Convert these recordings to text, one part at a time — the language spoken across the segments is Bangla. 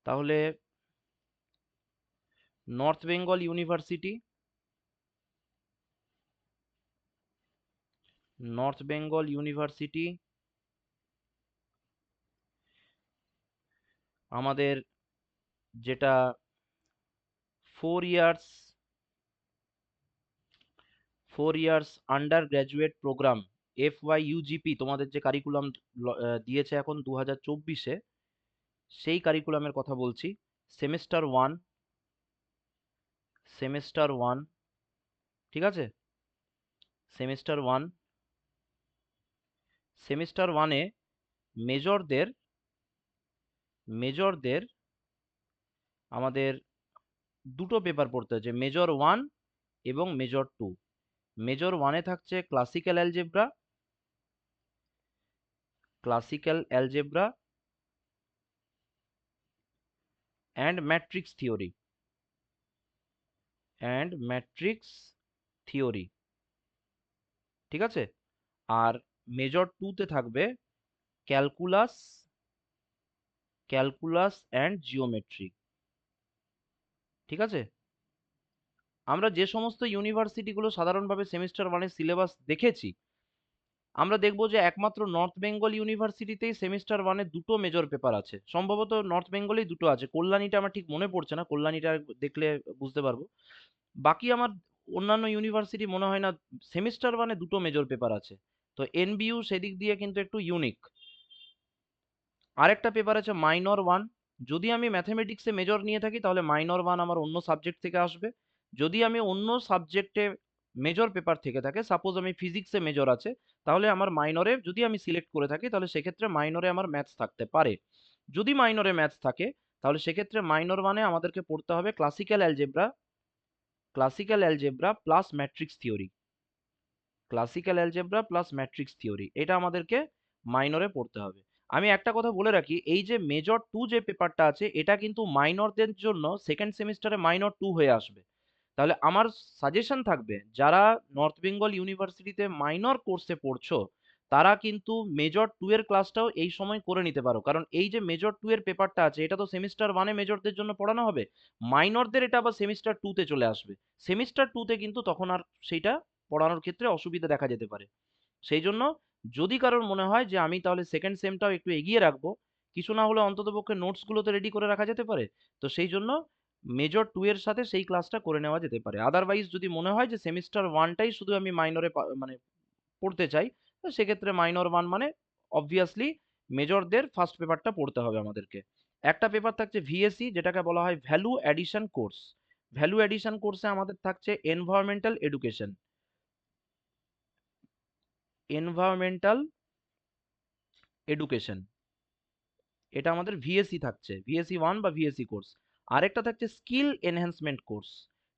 তাহলে north Bengal university, north Bengal university আমাদের যেটা 4 years undergraduate programme, FYUGP, তোমাদের যে কারিকুলাম দিয়েছে এখন 2024-এ, সেই কারিকুলামের কথা বলছি। সেমেস্টার ওয়ান, ঠিক আছে, সেমেস্টার ওয়ানে মেজরদের মেজরদের আমাদের দুটো পেপার পড়তে হচ্ছে, মেজর ওয়ান এবং মেজর টু। মেজর ওয়ানে থাকছে classical algebra and matrix theory, ঠিক আছে। আর মেজর টুতে থাকবে ক্যালকুলাস অ্যান্ড জিওমেট্রি, ঠিক আছে। আমরা যে সমস্ত ইউনিভার্সিটিগুলো সাধারণভাবে সেমিস্টার ওয়ানের সিলেবাস দেখেছি, আমরা দেখব যে একমাত্র নর্থ বেঙ্গল ইউনিভার্সিটিতেই সেমিস্টার ওয়ানে দুটো মেজর পেপার আছে। সম্ভবত নর্থ বেঙ্গলেই দুটো আছে, কল্যাণীটা আমার ঠিক মনে পড়ছে না, কল্যাণীটা দেখলে বুঝতে পারবো। বাকি আমার অন্যান্য ইউনিভার্সিটি মনে হয় না সেমিস্টার ওয়ানে দুটো মেজর পেপার আছে। তো NBU সেদিক দিয়ে কিন্তু একটু ইউনিক। আরেকটা পেপার আছে মাইনর ওয়ান। যদি আমি ম্যাথমেটিক্সে মেজর নিয়ে থাকি তাহলে মাইনর ওয়ান আমার অন্য সাবজেক্ট থেকে আসবে। যদি আমি অন্য সাবজেক্টে মেজর পেপার থেকে থাকে, সাপোজ আমি ফিজিক্সে মেজর আছে, তাহলে আমার মাইনরে যদি আমি সিলেক্ট করে থাকি তাহলে সেক্ষেত্রে মাইনরে আমার ম্যাথস থাকতে পারে। যদি মাইনরে ম্যাথস থাকে তাহলে সেক্ষেত্রে মাইনর ওয়ানে আমাদেরকে পড়তে হবে classical algebra plus matrix theory, এটা আমাদেরকে মাইনরে পড়তে হবে। আমি একটা কথা বলে রাখি, এই যে মেজর টু যে পেপারটা আছে, এটা কিন্তু মাইনরদের জন্য সেকেন্ড সেমিস্টারে মাইনর টু হয়ে আসবে। তাহলে আমার সাজেশন থাকবে, যারা নর্থ বেঙ্গল ইউনিভার্সিটিতে মাইনর কোর্সে পড়ছো, তারা কিন্তু মেজর টু এর ক্লাসটাও এই সময় করে নিতে পারো। কারণ এই যে মেজর টু এর পেপারটা আছে, এটা তো সেমিস্টার ওয়ানে মেজরদের জন্য পড়ানো হবে, মাইনরদের এটা আবার সেমিস্টার টুতে চলে আসবে। সেমিস্টার টুতে কিন্তু তখন আর সেইটা পড়ানোর ক্ষেত্রে অসুবিধা দেখা যেতে পারে। সেই জন্য যদি কারোর মনে হয় যে আমি তাহলে সেকেন্ড সেমটাও একটু এগিয়ে রাখবো, কিছু না হলে অন্ততপক্ষে নোটসগুলো তো রেডি করে রাখা যেতে পারে, তো সেই জন্য মেজর টু এর সাথে সেই ক্লাসটা করে নেওয়া যেতে পারে। আদারওয়াইজ যদি মনে হয় যে সেমিস্টার ওয়ানটাই শুধু আমি মাইনরে মানে পড়তে চাই, তো সেক্ষেত্রে মাইনর ওয়ান মানে অবভিয়াসলি মেজরদের ফার্স্ট পেপারটা পড়তে হবে আমাদেরকে। একটা পেপার থাকছে VSE, যেটাকে বলা হয় value addition course. Value addition কোর্সে আমাদের থাকছে এনভায়রনমেন্টাল এডুকেশন, এটা আমাদের VSE থাকছে, VSE 1 বা VSE কোর্স। আরেকটা থাকছে স্কিল এনহ্যান্সমেন্ট কোর্স,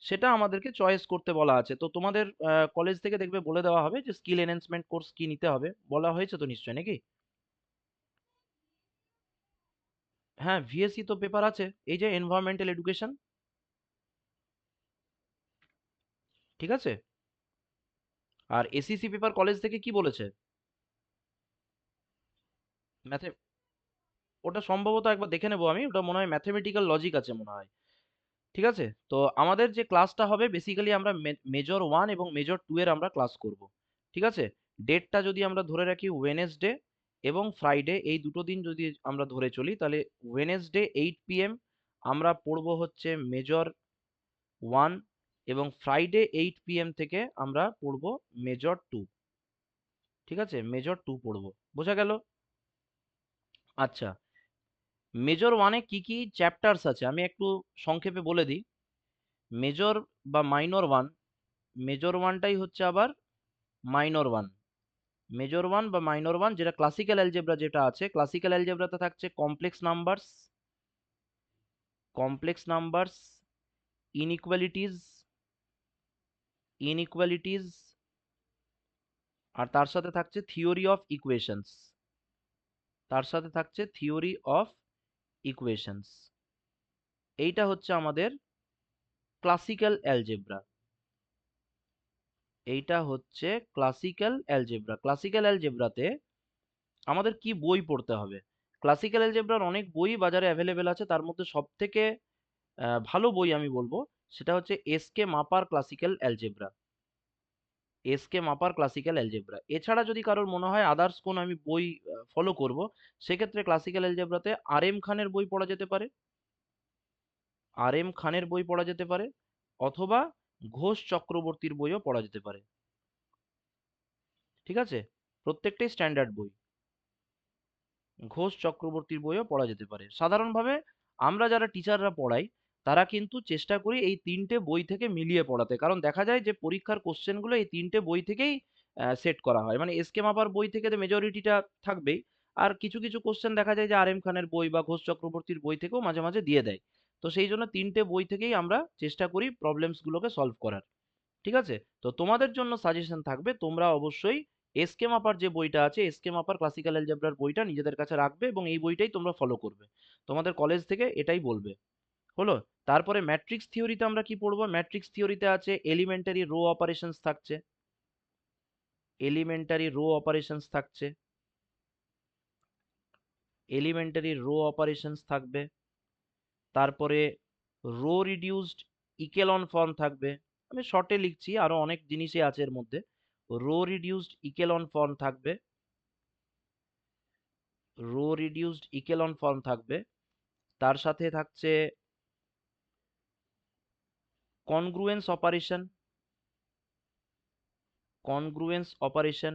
সেটা আমাদেরকে চয়েস করতে বলা আছে। তো তোমাদের কলেজ থেকে দেখবে বলে দেওয়া হবে যে স্কিল এনহ্যান্সমেন্ট কোর্স কি নিতে হবে, বলা হয়েছে তো নিশ্চয়ই নাকি? হ্যাঁ, VSE তো পেপার আছে, এই যে এনভায়রনমেন্টাল এডুকেশন, ঠিক আছে। আর SEC পেপার কলেজ থেকে কি বলেছে? ম্যাথে, ওটা সম্ভবত একবার দেখে নেবো আমি, ওটা মনে হয় ম্যাথমেটিক্যাল লজিক আছে মনে হয়, ঠিক আছে। তো আমাদের যে ক্লাসটা হবে বেসিক্যালি আমরা মেজর ওয়ান এবং মেজর টু এর আমরা ক্লাস করব, ঠিক আছে। ডেটটা যদি আমরা ধরে রাখি ওয়েনেসডে এবং ফ্রাইডে, এই দুটো দিন যদি আমরা ধরে চলি, তাহলে ওয়েনেসডে 8 PM আমরা পড়বো হচ্ছে মেজর ওয়ান, এবং ফ্রাইডে 8 PM থেকে আমরা পড়বো মেজর টু, ঠিক আছে, মেজর টু পড়বো। বোঝা গেল? আচ্ছা, মেজর ওয়ানে কি কি চ্যাপ্টার্স আছে আমি একটু সংক্ষেপে বলে দিই। মেজর বা মাইনর ওয়ান, মেজর ওয়ানটাই হচ্ছে আবার মাইনর ওয়ান। মেজর ওয়ান বা মাইনর ওয়ান, যেটা ক্লাসিক্যাল অ্যালজেব্রা যেটা আছে, ক্লাসিক্যাল অ্যালজেব্রাতে থাকছে কমপ্লেক্স নাম্বারস, ইনইকুয়ালিটিজ ইনইকুয়ালিটিজ আর তার সাথে থাকছে থিওরি অফ ইকুয়েশনস। এইটা হচ্ছে আমাদের ক্লাসিক্যাল অ্যালজেব্রা। ক্লাসিক্যাল অ্যালজেব্রাতে আমাদের কি বই পড়তে হবে? ক্লাসিক্যাল অ্যালজেব্রার অনেক বই বাজারে অ্যাভেলেবেল আছে, তার মধ্যে সব থেকে ভালো বই আমি বলবো সেটা হচ্ছে এসকে মাপার ক্লাসিক্যাল অ্যালজেব্রা। এসকে মাপার ক্লাসিক্যাল অ্যালজেব্রা। এছাড়া যদি কারোর মনে হয় আদার্স কোন আমি বই ফলো করব, সেক্ষেত্রে ক্লাসিক্যাল অ্যালজেব্রাতে আর এম খানের বই পড়া যেতে পারে, আর এম খানের বই পড়া যেতে পারে, অথবা ঘোষ চক্রবর্তীর বইও পড়া যেতে পারে। ঠিক আছে, প্রত্যেকটাই স্ট্যান্ডার্ড বই। ঘোষ চক্রবর্তীর বইও পড়া যেতে পারে। সাধারণভাবে আমরা যারা টিচাররা পড়াই, তারা কিন্তু চেষ্টা করি এই তিনটে বই থেকে মিলিয়ে পড়াতে, কারণ দেখা যায় যে পরীক্ষার কোশ্চেনগুলো এই তিনটে বই থেকেই সেট করা হয়। মানে এসকে মাপার বই থেকে তো মেজরিটিটা থাকবেই, আর কিছু কিছু কোশ্চেন দেখা যায় যে আর এম খানের বই বা ঘোষ চক্রবর্তীর বই থেকেও মাঝে মাঝে দিয়ে দেয়। তো সেই জন্য তিনটে বই থেকেই আমরা চেষ্টা করি প্রবলেমসগুলোকে সলভ করার। ঠিক আছে? তো তোমাদের জন্য সাজেশন থাকবে, তোমরা অবশ্যই এসকে মাপার যে বইটা আছে, এসকে মাপার ক্লাসিক্যাল অ্যালজেব্রার বইটা নিজেদের কাছে রাখবে এবং এই বইটাই তোমরা ফলো করবে। তোমাদের কলেজ থেকে এটাই বলবে। হলো? তারপরে ম্যাট্রিক্স থিওরিতে আমরা কি পড়বো? ম্যাট্রিক্স থিওরিতে আছে এলিমেন্টারি রো অপারেশনস থাকছে, এলিমেন্টারি রো অপারেশনস থাকছে, এলিমেন্টারি রো অপারেশনস থাকবে। তারপরে রো রিডিউসড ইকেলন ফর্ম থাকবে। আমি শর্টে লিখছি, আরো অনেক জিনিসই আছে এর মধ্যে। রো রিডিউসড ইকেলন ফর্ম থাকবে, রো রিডিউসড ইকেলন ফর্ম থাকবে। তার সাথে থাকছে congruence operation, congruence operation,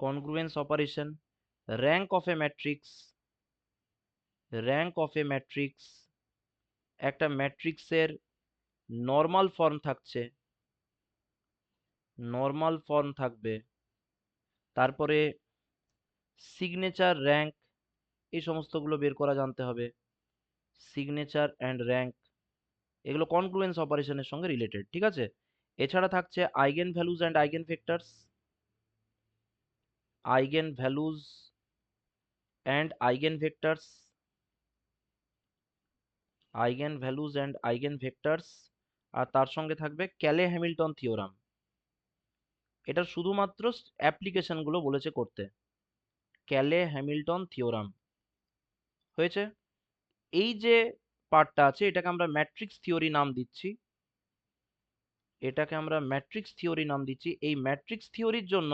congruence operation, rank of A matrix, rank of A matrix, একটা ম্যাট্রিক্সের নর্মাল ফর্ম থাকছে, নর্মাল ফর্ম থাকবে। তারপরে সিগনেচার র্যাঙ্ক, এই সমস্তগুলো বের করা জানতে হবে। সিগনেচার অ্যান্ড র্যাঙ্ক, এগুলো কনগ্রুয়েন্স অপারেশনের সঙ্গে রিলেটেড। ঠিক আছে? এছাড়া থাকছে eigenvalues and eigenvectors, eigenvalues and eigenvectors, eigenvalues and eigenvectors. আর তার সঙ্গে থাকবে ক্যালে হ্যামিল্টন থিওরাম। এটা শুধুমাত্র অ্যাপ্লিকেশনগুলো বলেছে করতে। ক্যালে হ্যামিল্টন থিওরাম হয়েছে। এই যে পার্টটা আছে এটাকে আমরা ম্যাট্রিক্স থিওরি নাম দিচ্ছি, এটাকে আমরা ম্যাট্রিক্স থিওরি নাম দিচ্ছি। এই ম্যাট্রিক্স থিওরির জন্য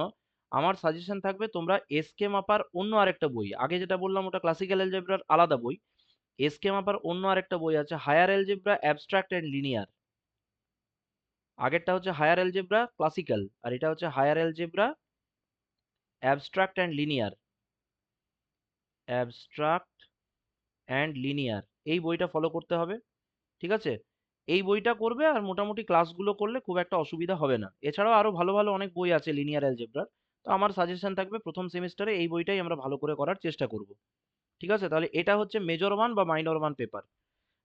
আমার সাজেশন থাকবে তোমরা এসকে মাপার অন্য আরেকটা বই, আগে যেটা বললাম ওটা ক্লাসিক্যাল অ্যালজেব্রার আলাদা বই, এসকে মাপার অন্য আরেকটা বই আছে higher algebra abstract and linear. আগেরটা হচ্ছে হায়ার অ্যালজেব্রা ক্লাসিক্যাল, আর এটা হচ্ছে higher algebra abstract and linear, abstract and linear. এই বইটা ফলো করতে হবে। ঠিক আছে? এই বইটা করবে আর মোটামুটি ক্লাসগুলো করলে খুব একটা অসুবিধা হবে না। এছাড়াও আরো ভালো ভালো অনেক বই আছে লিনিয়ার অ্যালজেব্রার। তো আমার সাজেশন থাকবে প্রথম সেমিস্টারে এই বইটাই আমরা ভালো করে করার চেষ্টা করব। ঠিক আছে? তাহলে এটা হচ্ছে মেজর ওয়ান বা মাইনর ওয়ান পেপার।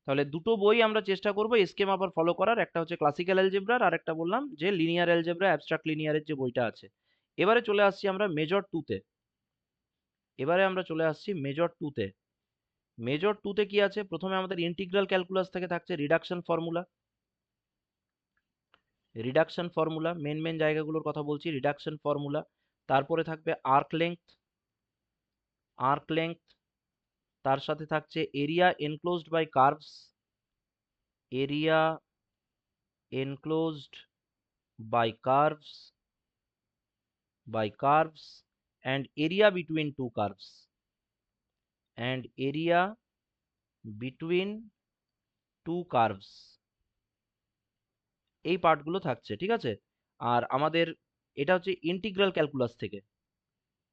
তাহলে দুটো বই আমরা চেষ্টা করব স্কেম আবার ফলো করার, একটা হচ্ছে ক্লাসিক্যাল অ্যালজেব্রার আর একটা বললাম যে লিনিয়ার অ্যালজেব্রা অ্যাবস্ট্রাক্ট লিনিয়ারের যে বইটা আছে। এবারে চলে আসছি আমরা মেজর টুতে, এবারে আমরা চলে আসছি মেজর টুতে। মেজর টুতে কি আছে? প্রথমে আমাদের ইন্টিগ্রাল ক্যালকুলাস থেকে থাকছে reduction formula, reduction formula main main জায়গাগুলোর কথা বলছি, রিডাকশন ফর্মুলা। তারপরে থাকবে আর্ক লেংথ, আর্ক লেংথ। তার সাথে থাকছে area enclosed by curves, area enclosed by curves, by curves, and area between two curves, and area between two curves. এই পার্টগুলো থাকছে। ঠিক আছে? আর আমাদের এটা হচ্ছে ইন্টিগ্রাল ক্যালকুলাস থেকে,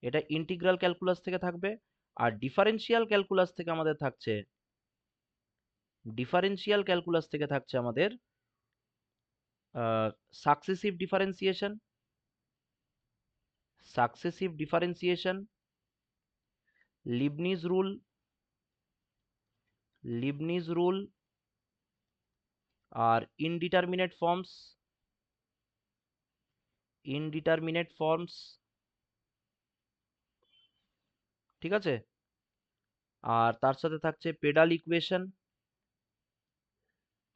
এটা ইন্টিগ্রাল ক্যালকুলাস থেকে থাকবে। আর ডিফারেন্সিয়াল ক্যালকুলাস থেকে আমাদের থাকছে, ডিফারেন্সিয়াল ক্যালকুলাস থেকে থাকছে আমাদের successive differentiation, successive differentiation, Leibniz rule, Leibniz rule, আর ইনডিটারমিনেট ফর্মস, ইনডিটারমিনেট ফর্মস। ঠিক আছে? আর তার সাথে থাকছে পেডাল ইকুয়েশন,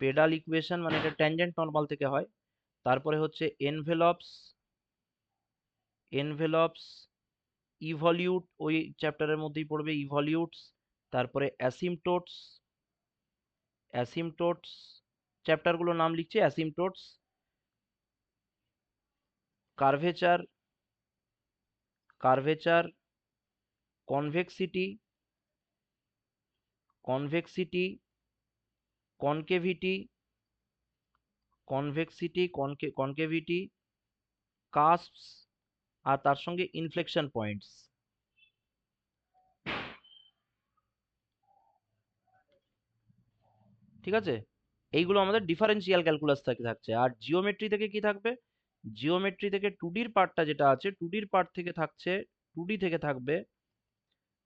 পেডাল ইকুয়েশন মানে এটা ট্যানজেন্ট নরমাল থেকে হয়। তারপরে হচ্ছে এনভেলপস, এনভেলপস, ইভলিউট ওই চ্যাপ্টারের মধ্যেই পড়বে, ইভলিউটস। তারপরে অ্যাসিমটোটস, অ্যাসিমটোটস চ্যাপ্টারগুলোর নাম লিখছি, অ্যাসিমটোটস, curvature, curvature, convexity, convexity, concavity, convexity, concavity, কাস্পস, আর তার সঙ্গে ইনফ্লেকশন পয়েন্টস। ঠিক আছে, এইগুলো আমাদের ডিফারেন্সিয়াল ক্যালকুলাস থেকে থাকছে। আর জিওমেট্রি থেকে কি থাকবে? জিওমেট্রি থেকে টুডির পার্টটা যেটা আছে, টুডির পার্ট থেকে থাকছে, টুডি থেকে থাকবে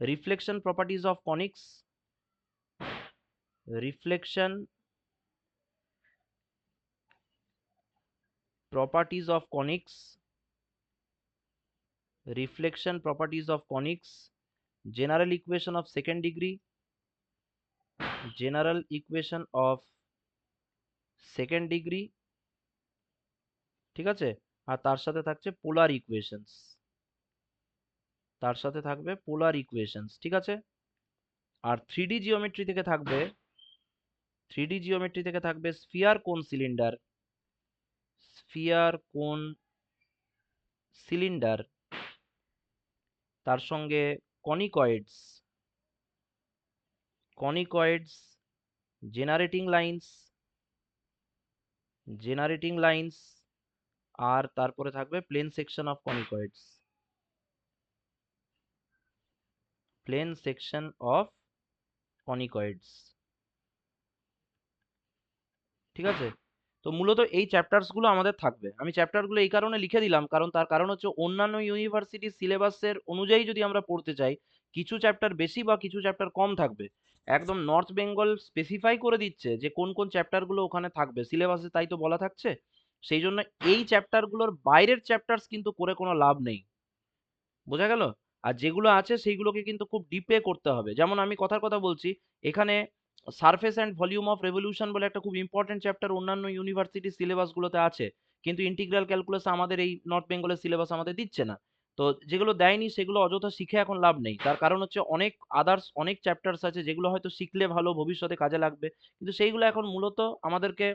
reflection properties of conics, reflection properties of conics, reflection properties of conics, general equation of second degree, general equation of second degree, ঠিক আছে। আর তার সাথে থাকছে পোলার ইকুয়েশনস, তার সাথে থাকবে পোলার ইকুয়েশনস, ঠিক আছে। আর থ্রিডি জিওমেট্রি থেকে থাকবে, থ্রিডি জিওমেট্রি থেকে থাকবে স্ফিয়ার কোন সিলিন্ডার, স্ফিয়ার কোন সিলিন্ডার, তার সঙ্গে conicoids, conicoids, generating lines, generating lines, আর তারপরে থাকবে plane section of conicoids, plane section of conicoids, ঠিক আছে। তো মূলত এই চ্যাপ্টার্স গুলো আমাদের থাকবে। আমি চ্যাপ্টার গুলো এই কারণে লিখে দিলাম, কারণ তার কারণ হচ্ছে অন্যান্য ইউনিভার্সিটির সিলেবাসের অনুযায়ী যদি আমরা পড়তে চাই, কিছু চ্যাপ্টার বেশি বা কিছু চ্যাপ্টার কম থাকবে। একদম নর্থ বেঙ্গল স্পেসিফাই করে দিচ্ছে যে কোন কোন চ্যাপ্টার গুলো ওখানে থাকবে সিলেবাসে, তাই তো বলা থাকছে। সেই জন্য এই চ্যাপ্টার গুলোর বাইরের চ্যাপ্টার্স কিন্তু করে কোনো লাভ নেই, বোঝা গেল। আর যেগুলো আছে সেইগুলোকে কিন্তু খুব ডিপে করতে হবে। যেমন আমি কথার কথা বলছি, এখানে surface and volume of revolution বলে একটা খুব ইম্পর্টেন্ট চ্যাপ্টার অন্যান্য ইউনিভার্সিটির সিলেবাসগুলোতে আছে, কিন্তু ইন্টিগ্রাল ক্যালকুলাস আমাদের এই নর্থ বেঙ্গলের সিলেবাস আমাদের দিচ্ছে না। তো যেগুলো দেয়নি সেগুলো অযথা শিখে এখন লাভ নেই, তার কারণ হচ্ছে অনেক আদার্স অনেক চ্যাপ্টার্স আছে যেগুলো হয়তো শিখলে ভালো ভবিষ্যতে কাজে লাগবে, কিন্তু সেইগুলো এখন মূলত আমাদেরকে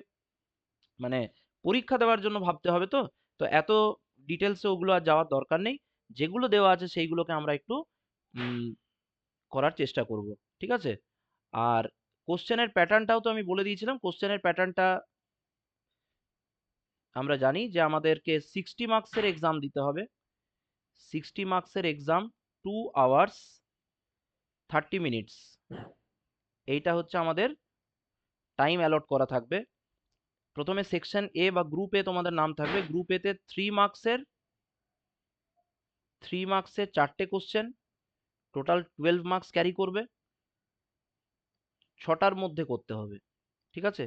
মানে পরীক্ষা দেওয়ার জন্য ভাবতে হবে। তো তো এত ডিটেলসে ওগুলো আর যাওয়ার দরকার নেই। যেগুলো দেওয়া আছে সেইগুলোকে আমরা একটু উম, করার চেষ্টা করব, ঠিক আছে। আর কোশ্চেনের প্যাটার্নটাও তো আমি বলে দিয়েছিলাম। কোশ্চেনের প্যাটার্নটা আমরা জানি যে আমাদেরকে 60 মার্কসের এক্সাম দিতে হবে, 60 মার্কসের এক্সাম, 2 hours 30 minutes, এইটা হচ্ছে আমাদের টাইম অ্যালট করা থাকবে। প্রথমে সেকশন এ বা গ্রুপ এ তোমাদের নাম থাকবে, গ্রুপ এতে 3 মার্কসের, 3 মার্কসের 4টে কোশ্চেন, টোটাল 12 মার্কস ক্যারি করবে, 6টার মধ্যে করতে হবে, ঠিক আছে।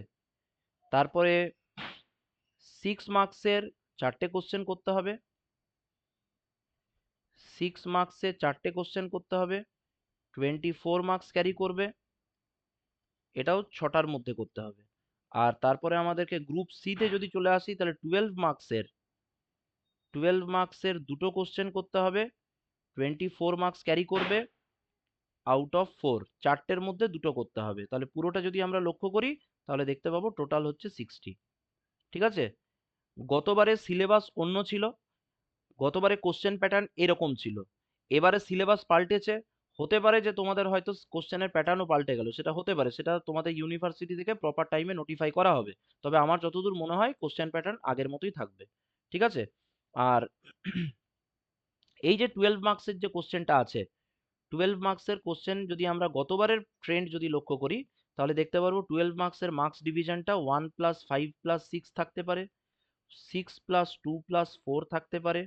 তারপরে 6 মার্কসের 4টে কোশ্চেন করতে হবে, 6 মার্কসের 4টে কোশ্চেন করতে হবে, 24 মার্কস ক্যারি করবে, এটাও 6টার মধ্যে করতে হবে। আর তারপরে আমাদেরকে গ্রুপ সি তে যদি চলে আসি, তাহলে 12 মার্কসের, 12 মার্কসের 2টো কোশ্চেন করতে হবে, 24 মার্কস ক্যারি করবে, আউট অফ 4, 4টের মধ্যে 2টো করতে হবে। তাহলে পুরোটা যদি আমরা লক্ষ্য করি তাহলে দেখতে পাবো টোটাল হচ্ছে 60, ঠিক আছে। গতবারে সিলেবাস অন্য ছিল, গতবারে কোশ্চেন প্যাটার্ন এরকম ছিল, এবারে সিলেবাস পাল্টেছে। হতে পারে যে তোমাদের হয়তো কোশ্চেনের প্যাটার্নও পাল্টে গেল, সেটা হতে পারে, সেটা তোমাদের ইউনিভার্সিটি থেকে প্রপার টাইমে নোটিফাই করা হবে। তবে আমার যতদূর মনে হয় কোশ্চেন প্যাটার্ন আগের মতোই থাকবে, ঠিক আছে। আর এই যে 12 মার্কসের যে কোশ্চেনটা আছে, 12 মার্কসের কোশ্চেন যদি আমরা গতবারের ট্রেন্ড যদি লক্ষ্য করি, তাহলে দেখতে পারবো 12 মার্কসের মার্কস ডিভিশনটা 1+5+6 থাকতে পারে, 6+2+4 থাকতে পারে,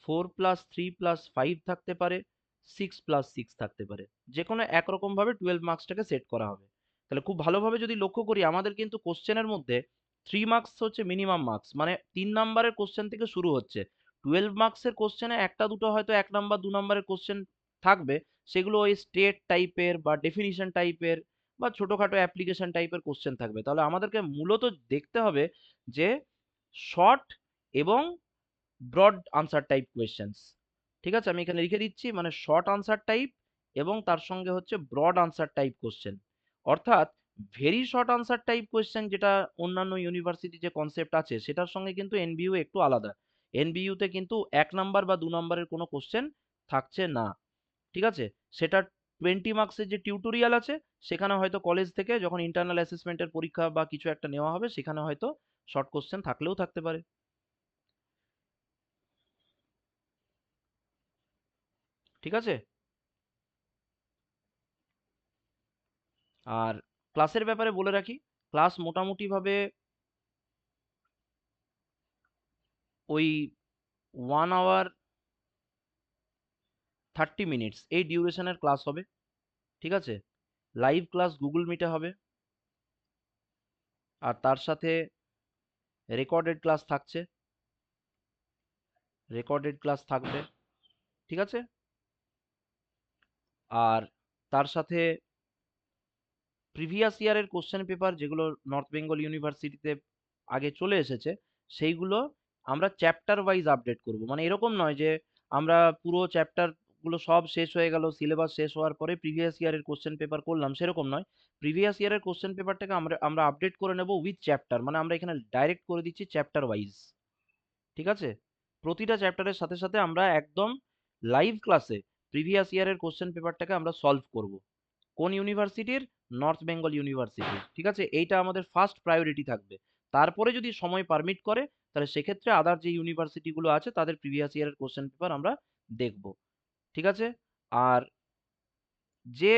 4+3+5 থাকতে পারে, 6+6 থাকতে পারে। যে কোনো একরকম ভাবে 12 মার্কসটাকে সেট করা হবে। তাহলে খুব ভালোভাবে যদি লক্ষ্য করি, আমাদের কিন্তু কোশ্চেনের মধ্যে 3 মার্কস হচ্ছে মিনিমাম মার্কস, মানে 3 নম্বরের কোশ্চেন থেকে শুরু হচ্ছে। 12 মার্কসের কোশ্চেনে একটা দুটো হয়তো 1 নম্বর 2 নম্বরের কোশ্চেন থাকবে, সেগুলো ওই স্টেট টাইপের বা ডেফিনিশন টাইপের বা ছোটখাটো অ্যাপ্লিকেশন টাইপের কোশ্চেন থাকবে। তাহলে আমাদেরকে মূলত দেখতে হবে যে শর্ট এবং ব্রড আনসার টাইপ কোয়েশ্চেন্স, ঠিক আছে, আমি এখানে লিখে দিচ্ছি, মানে শর্ট আনসার টাইপ এবং তার সঙ্গে হচ্ছে ব্রড আনসার টাইপ কোশ্চেন। অর্থাৎ very short answer type question যেটা অন্যান্য ইউনিভার্সিটি যে কনসেপ্ট আছে সেটার সঙ্গে কিন্তু এনবিইউ একটু আলাদা। এনবিইউ তে কিন্তু 1 নাম্বার বা 2 নাম্বারের কোনো কোশ্চেন থাকছে না। ঠিক আছে? সেটা 20 মার্কসের যে টিউটোরিয়াল আছে সেখানে হয়তো কলেজ থেকে যখন ইন্টারনাল অ্যাসেসমেন্টের পরীক্ষা বা কিছু একটা নেওয়া হবে সেখানে হয়তো শর্ট কোশ্চেন থাকলেও থাকতে পারে। ঠিক আছে? আর ক্লাসের ব্যাপারে বলে রাখি, ক্লাস মোটামুটিভাবে ওই 1 আওয়ার 30 মিনিটস এই ডিউরেশনের ক্লাস হবে। ঠিক আছে? লাইভ ক্লাস গুগল মিটে হবে, আর তার সাথে রেকর্ডেড ক্লাস থাকছে, রেকর্ডেড ক্লাস থাকবে। ঠিক আছে? আর তার সাথে প্রিভিয়াস ইয়ারের কোশ্চেন পেপার যেগুলো নর্থ বেঙ্গল ইউনিভার্সিটিতে আগে চলে এসেছে সেইগুলো আমরা চ্যাপ্টার ওয়াইজ আপডেট করব। মানে এরকম নয় যে আমরা পুরো চ্যাপ্টার গুলো সব শেষ হয়ে গেল, সিলেবাস শেষ হওয়ার পরে প্রিভিয়াস ইয়ারের কোশ্চেন পেপার করলাম, সেরকম নয়। প্রিভিয়াস ইয়ারের কোশ্চেন পেপারটাকে আমরা আমরা আপডেট করে নেব উইথ চ্যাপ্টার, মানে আমরা এখানে ডাইরেক্ট করে দিচ্ছি চ্যাপ্টার ওয়াইজ। ঠিক আছে? প্রতিটা চ্যাপ্টারের সাথে সাথে আমরা একদম লাইভ ক্লাসে প্রিভিয়াস ইয়ারের কোশ্চেন পেপারটাকে আমরা সলভ করব। কোন ইউনিভার্সিটির? North Bengal university. ঠিক আছে, এইটা আমাদের ফার্স্ট প্রায়োরিটি থাকবে। তারপরে যদি সময় পারমিট করে তাহলে সেক্ষেত্রে আদার যে ইউনিভার্সিটিগুলো আছে তাদের প্রিভিয়াস ইয়ারের কোশ্চেন পেপার আমরা দেখব। ঠিক আছে? আর যে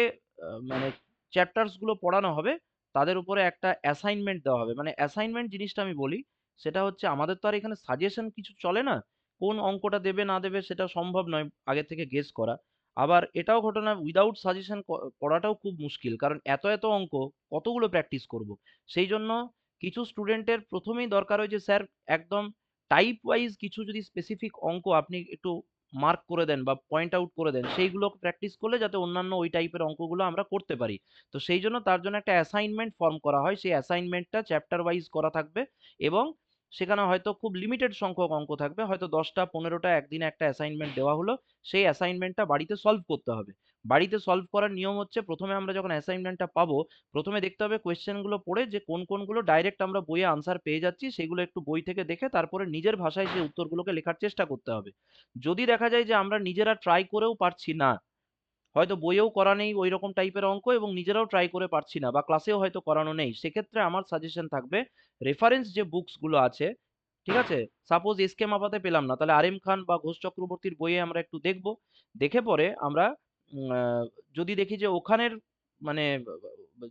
মানে চ্যাপ্টার্স গুলো পড়ানো হবে তাদের উপরে একটা অ্যাসাইনমেন্ট দেওয়া হবে। মানে অ্যাসাইনমেন্ট জিনিসটা আমি বলি, সেটা হচ্ছে আমাদের তো আর এখানে সাজেশন কিছু চলে না। কোন অঙ্কটা দেবে না দেবে সেটা সম্ভব নয় আগে থেকে গেস করা। আবার এটাও ঘটনা, উইদাউট সাজেশন পড়াটাও খুব মুশকিল, কারণ এত এত অঙ্ক কতগুলো প্র্যাকটিস করব। সেই জন্য কিছু স্টুডেন্টের প্রথমেই দরকার হয় যে স্যার একদম টাইপ ওয়াইজ কিছু যদি স্পেসিফিক অঙ্ক আপনি একটু মার্ক করে দেন বা পয়েন্ট আউট করে দেন, সেইগুলো প্র্যাকটিস করলে যাতে অন্যান্য ওই টাইপের অঙ্কগুলো আমরা করতে পারি। তো সেই জন্য তার জন্য একটা অ্যাসাইনমেন্ট ফর্ম করা হয়, সেই অ্যাসাইনমেন্টটা চ্যাপ্টার ওয়াইজ করা থাকবে এবং সেখানে হয়তো খুব লিমিটেড সংখ্যক অঙ্ক থাকবে, হয়তো 10টা 15টা একদিনে একটা অ্যাসাইনমেন্ট দেওয়া হলো, সেই অ্যাসাইনমেন্টটা বাড়িতে সলভ করতে হবে। বাড়িতে সলভ করার নিয়ম হচ্ছে প্রথমে আমরা যখন অ্যাসাইনমেন্টটা পাবো প্রথমে দেখতে হবে কোয়েশ্চেনগুলো পড়ে যে কোন কোনগুলো ডাইরেক্ট আমরা বইয়ে আনসার পেয়ে যাচ্ছি সেগুলো একটু বই থেকে দেখে তারপরে নিজের ভাষায় সেই উত্তরগুলোকে লেখার চেষ্টা করতে হবে। যদি দেখা যায় যে আমরা নিজেরা ট্রাই করেও পারছি না, হয়তো বইয়েও করা নেই ওই রকম টাইপের অঙ্ক এবং নিজেরাও ট্রাই করে পারছি না বা ক্লাসেও হয়তো করানো নেই, সেক্ষেত্রে আমার সাজেশন থাকবে রেফারেন্স যে বুকস গুলো আছে। ঠিক আছে? সাপোজ এসকে মাপাতে পেলাম না, তাহলে আর এম খান বা ঘোষ চক্রবর্তীর বইয়ে আমরা একটু দেখব। দেখে পরে আমরা যদি দেখি যে ওখানের মানে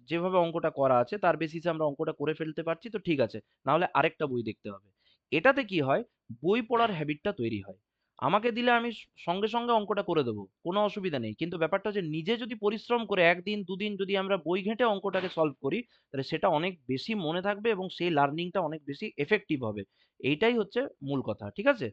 যেভাবে অঙ্কটা করা আছে তার বেসিসে আমরা অঙ্কটা করে ফেলতে পারছি তো ঠিক আছে, না হলে আরেকটা বই দেখতে হবে। এটাতে কি হয়, বই পড়ার হ্যাবিটটা তৈরি হয়। আমাকে দিলে আমি সঙ্গে সঙ্গে অঙ্কটা করে দেবো, কোনো অসুবিধা নেই, কিন্তু ব্যাপারটা হচ্ছে নিজে যদি পরিশ্রম করে একদিন দুদিন যদি আমরা বই ঘেঁটে অঙ্কটাকে সলভ করি তাহলে সেটা অনেক বেশি মনে থাকবে এবং সেই লার্নিংটা অনেক বেশি এফেক্টিভ হবে। এইটাই হচ্ছে মূল কথা। ঠিক আছে?